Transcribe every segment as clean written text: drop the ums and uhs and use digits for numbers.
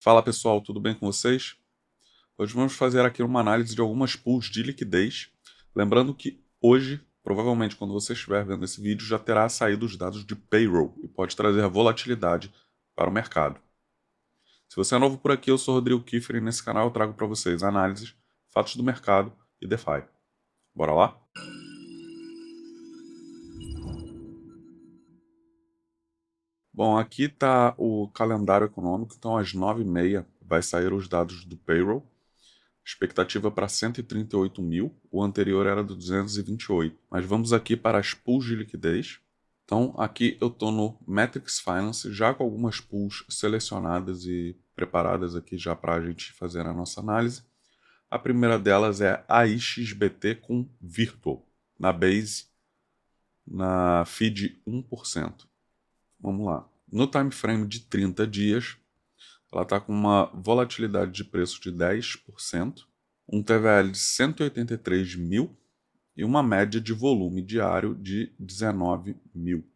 Fala pessoal, tudo bem com vocês? Hoje vamos fazer aqui uma análise de algumas pools de liquidez. Lembrando que hoje, provavelmente quando você estiver vendo esse vídeo, já terá saído os dados de payroll e pode trazer volatilidade para o mercado. Se você é novo por aqui, eu sou Rodrigo Kiffer e nesse canal eu trago para vocês análises, fatos do mercado e DeFi. Bora lá? Bom, aqui está o calendário econômico, então às 9h30 vai sair os dados do payroll. Expectativa para 138 mil, o anterior era do 228. Mas vamos aqui para as pools de liquidez. Então aqui eu estou no Matrix Finance, já com algumas pools selecionadas e preparadas aqui já para a gente fazer a nossa análise. A primeira delas é a IXBT com Virtual, na Base, na FID 1%. Vamos lá. No time frame de 30 dias, ela está com uma volatilidade de preço de 10%, um TVL de 183 mil e uma média de volume diário de 19 mil.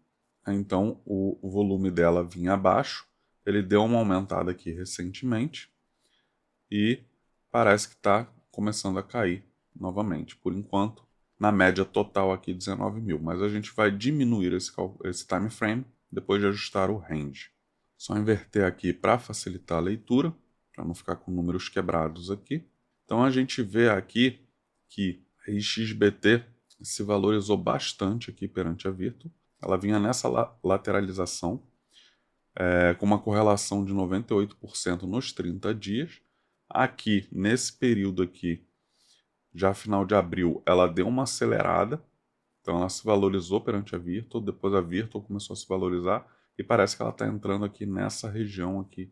Então o volume dela vinha abaixo, ele deu uma aumentada aqui recentemente e parece que está começando a cair novamente. Por enquanto, na média total aqui 19 mil, mas a gente vai diminuir esse time frame depois de ajustar o range. Só inverter aqui para facilitar a leitura, para não ficar com números quebrados aqui. Então a gente vê aqui que a XBT se valorizou bastante aqui perante a Virtu. Ela vinha nessa lateralização, com uma correlação de 98% nos 30 dias. Aqui, nesse período aqui, já final de abril, ela deu uma acelerada. Então ela se valorizou perante a Virtu, depois a Virtu começou a se valorizar e parece que ela está entrando aqui nessa região aqui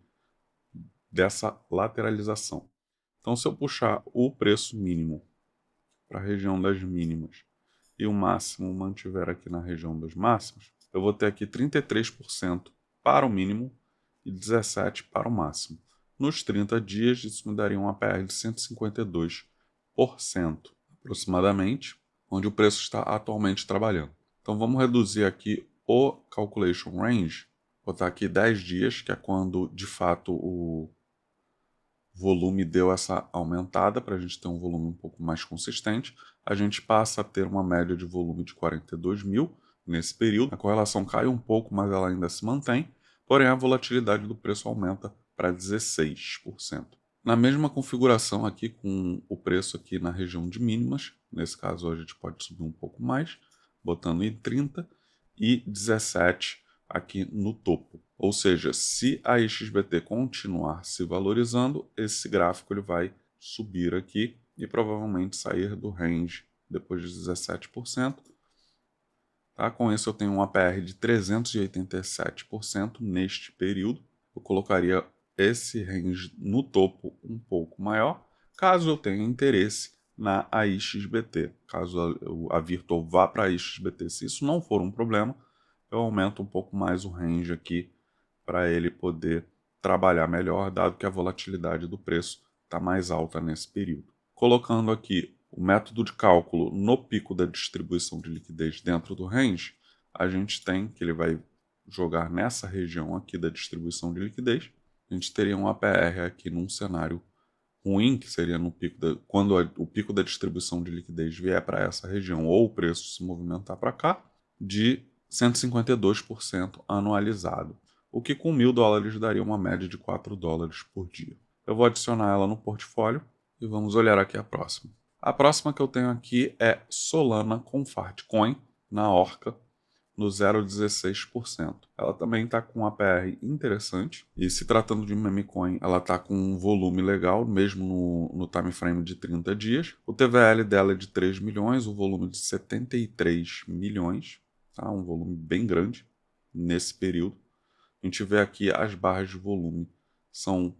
dessa lateralização. Então se eu puxar o preço mínimo para a região das mínimas e o máximo mantiver aqui na região dos máximos, eu vou ter aqui 33% para o mínimo e 17% para o máximo. Nos 30 dias, isso me daria um APR de 152%, aproximadamente, onde o preço está atualmente trabalhando. Então vamos reduzir aqui o Calculation Range, botar aqui 10 dias, que é quando de fato o volume deu essa aumentada, para a gente ter um volume um pouco mais consistente. A gente passa a ter uma média de volume de 42 mil nesse período. A correlação cai um pouco, mas ela ainda se mantém, porém a volatilidade do preço aumenta para 16%. Na mesma configuração aqui, com o preço aqui na região de mínimas, nesse caso a gente pode subir um pouco mais, botando em 30 e 17 aqui no topo. Ou seja, se a XBT continuar se valorizando, esse gráfico ele vai subir aqui e provavelmente sair do range depois de 17%. Tá? Com isso eu tenho um APR de 387% neste período. Eu colocaria esse range no topo um pouco maior, caso eu tenha interesse na AIXBT. Caso a Virtual vá para a AIXBT, se isso não for um problema, eu aumento um pouco mais o range aqui para ele poder trabalhar melhor, dado que a volatilidade do preço está mais alta nesse período. Colocando aqui o método de cálculo no pico da distribuição de liquidez dentro do range, a gente tem que ele vai jogar nessa região aqui da distribuição de liquidez. A gente teria um APR aqui num cenário ruim, que seria no pico quando o pico da distribuição de liquidez vier para essa região ou o preço se movimentar para cá, de 152% anualizado, o que com $1.000 daria uma média de $4 por dia. Eu vou adicionar ela no portfólio e vamos olhar aqui a próxima. A próxima que eu tenho aqui é Solana com Fartcoin na Orca, no 0,16%. Ela também está com um APR interessante, e se tratando de meme coin, ela está com um volume legal, mesmo no time frame de 30 dias. O TVL dela é de 3 milhões, o volume de 73 milhões, tá? Um volume bem grande nesse período. A gente vê aqui as barras de volume são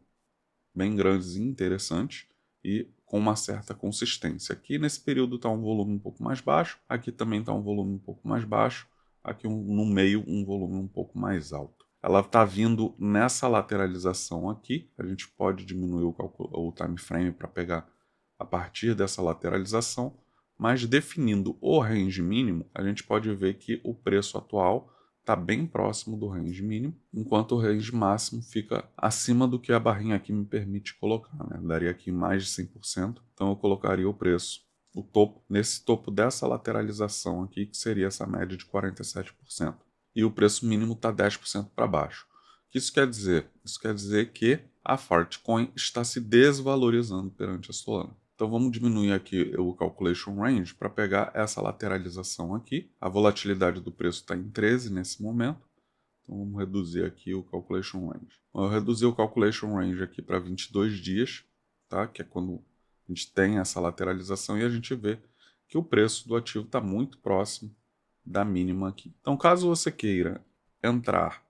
bem grandes e interessantes e com uma certa consistência. Aqui nesse período está um volume um pouco mais baixo, aqui também está um volume um pouco mais baixo, aqui no meio um volume um pouco mais alto. Ela está vindo nessa lateralização aqui, a gente pode diminuir o time frame para pegar a partir dessa lateralização, mas definindo o range mínimo, a gente pode ver que o preço atual está bem próximo do range mínimo, enquanto o range máximo fica acima do que a barrinha aqui me permite colocar, né? Daria aqui mais de 100%, então eu colocaria o preço, o topo, nesse topo dessa lateralização aqui, que seria essa média de 47%. E o preço mínimo está 10% para baixo. O que isso quer dizer? Isso quer dizer que a Fartcoin está se desvalorizando perante a Solana. Então vamos diminuir aqui o Calculation Range para pegar essa lateralização aqui. A volatilidade do preço está em 13 nesse momento. Então vamos reduzir aqui o Calculation Range. Eu reduzi o Calculation Range aqui para 22 dias, tá? Que é quando a gente tem essa lateralização e a gente vê que o preço do ativo está muito próximo da mínima aqui. Então caso você queira entrar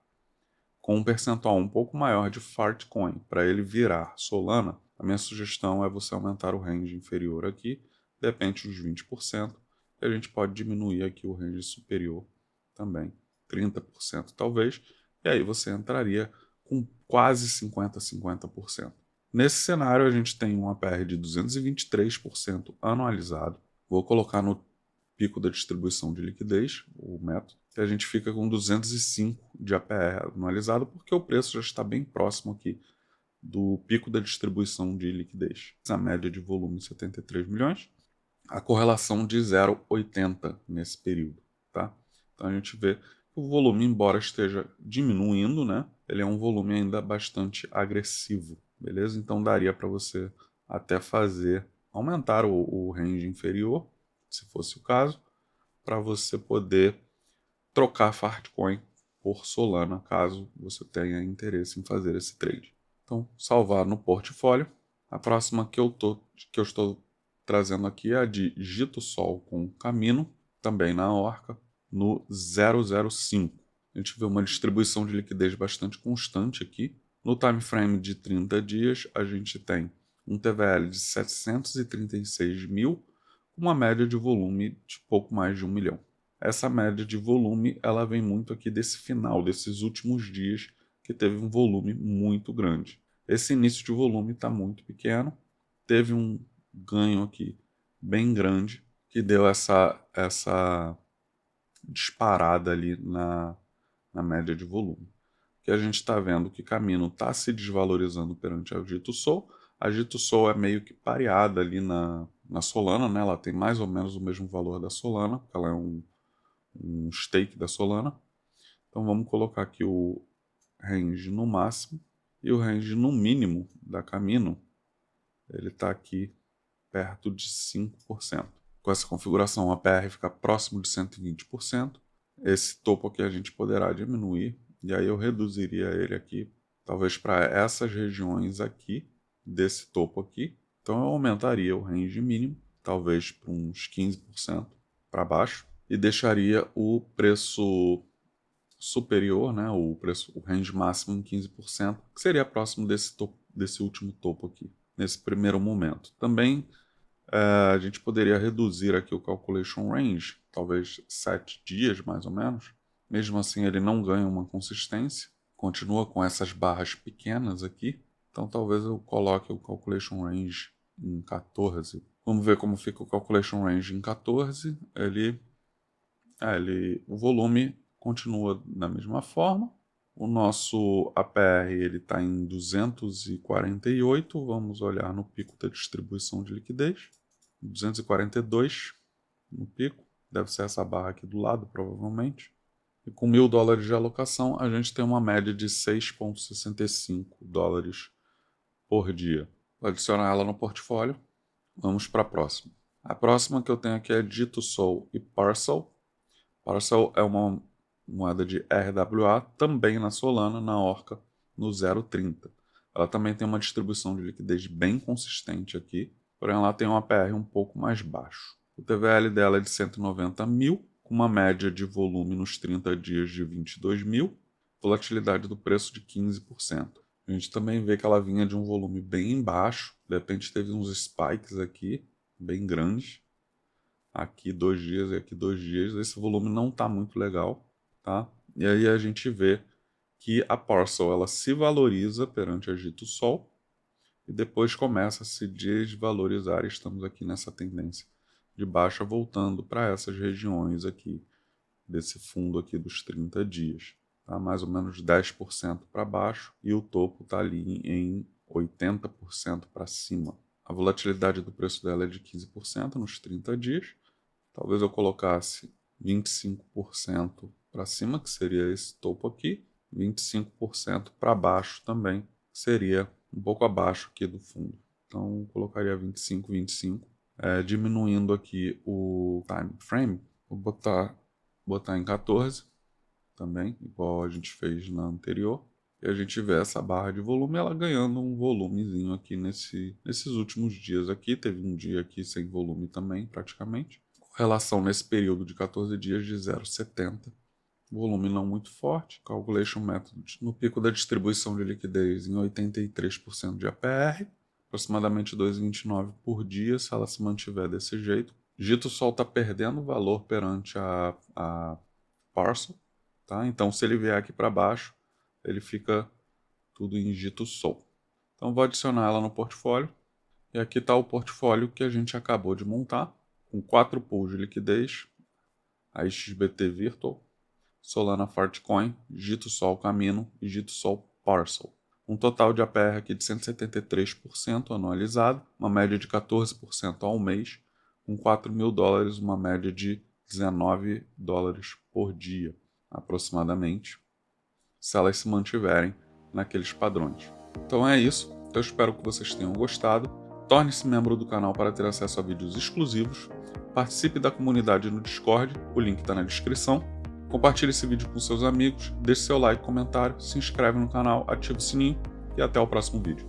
com um percentual um pouco maior de Fartcoin para ele virar Solana, a minha sugestão é você aumentar o range inferior aqui, de repente uns 20%, e a gente pode diminuir aqui o range superior também, 30% talvez, e aí você entraria com quase 50%. Nesse cenário a gente tem um APR de 223% anualizado. Vou colocar no pico da distribuição de liquidez, o método, que a gente fica com 205 de APR anualizado, porque o preço já está bem próximo aqui do pico da distribuição de liquidez. A média de volume 73 milhões, a correlação de 0,80 nesse período, tá? Então a gente vê que o volume, embora esteja diminuindo, né, ele é um volume ainda bastante agressivo, beleza? Então daria para você até aumentar o range inferior, se fosse o caso, para você poder trocar Fartcoin por Solana, caso você tenha interesse em fazer esse trade. Então, salvar no portfólio. A próxima que eu estou trazendo aqui é a de Gitosol com Camino, também na Orca, no 005. A gente vê uma distribuição de liquidez bastante constante aqui. No time frame de 30 dias, a gente tem um TVL de 736 mil, com uma média de volume de pouco mais de 1 milhão. Essa média de volume ela vem muito aqui desse final, desses últimos dias, que teve um volume muito grande. Esse início de volume está muito pequeno, teve um ganho aqui bem grande, que deu essa disparada ali na média de volume. Que a gente está vendo que Camino está se desvalorizando perante a Gitosol. A Gitosol é meio que pareada ali na Solana, né? Ela tem mais ou menos o mesmo valor da Solana, porque ela é um stake da Solana. Então vamos colocar aqui o range no máximo e o range no mínimo da Camino, ele está aqui perto de 5%. Com essa configuração, a PR fica próximo de 120%. Esse topo aqui a gente poderá diminuir, e aí eu reduziria ele aqui, talvez para essas regiões aqui, desse topo aqui. Então eu aumentaria o range mínimo, talvez para uns 15% para baixo, e deixaria o preço superior, né, o range máximo em 15%, que seria próximo desse último topo aqui, nesse primeiro momento. Também a gente poderia reduzir aqui o calculation range, talvez 7 dias mais ou menos. Mesmo assim ele não ganha uma consistência, continua com essas barras pequenas aqui, então talvez eu coloque o calculation range em 14. Vamos ver como fica o calculation range em 14. O volume continua da mesma forma. O nosso APR ele está em 248. Vamos olhar no pico da distribuição de liquidez. 242 no pico. Deve ser essa barra aqui do lado, provavelmente. E com $1.000 de alocação, a gente tem uma média de 6,65 dólares por dia. Vou adicionar ela no portfólio. Vamos para a próxima. A próxima que eu tenho aqui é Gitosol e Parcel. Parcel é uma moeda de RWA, também na Solana, na Orca, no 0,30. Ela também tem uma distribuição de liquidez bem consistente aqui, porém ela tem um APR um pouco mais baixo. O TVL dela é de 190 mil, com uma média de volume nos 30 dias de 22 mil, volatilidade do preço de 15%. A gente também vê que ela vinha de um volume bem baixo, de repente teve uns spikes aqui, bem grandes, aqui 2 dias e aqui 2 dias, esse volume não está muito legal, tá? E aí a gente vê que a Parcel ela se valoriza perante a Gitosol e depois começa a se desvalorizar. Estamos aqui nessa tendência de baixa, voltando para essas regiões aqui desse fundo aqui dos 30 dias. Tá? Mais ou menos 10% para baixo e o topo está ali em 80% para cima. A volatilidade do preço dela é de 15% nos 30 dias. Talvez eu colocasse 25% para cima, que seria esse topo aqui, 25% para baixo também, que seria um pouco abaixo aqui do fundo. Então, eu colocaria 25, 25. Diminuindo aqui o time frame, vou botar em 14 também, igual a gente fez na anterior. E a gente vê essa barra de volume, ela ganhando um volumezinho aqui nesses últimos dias aqui. Teve um dia aqui sem volume também, praticamente. Relação nesse período de 14 dias de 0,70. Volume não muito forte. Calculation Method no pico da distribuição de liquidez em 83% de APR. Aproximadamente 2,29 por dia, se ela se mantiver desse jeito. JITO-SOL está perdendo valor perante a Parcel. Tá? Então, se ele vier aqui para baixo, ele fica tudo em JITO-SOL. Então, vou adicionar ela no portfólio. E aqui está o portfólio que a gente acabou de montar, com 4 pools de liquidez, a XBT Virtual, Solana Fartcoin, JITO-SOL Camino e JITO-SOL Parcel. Um total de APR aqui de 173% anualizado, uma média de 14% ao mês, com $4.000, uma média de $19 por dia, aproximadamente, se elas se mantiverem naqueles padrões. Então é isso, eu espero que vocês tenham gostado. Torne-se membro do canal para ter acesso a vídeos exclusivos, participe da comunidade no Discord, o link está na descrição. Compartilhe esse vídeo com seus amigos, deixe seu like, comentário, se inscreve no canal, ative o sininho e até o próximo vídeo.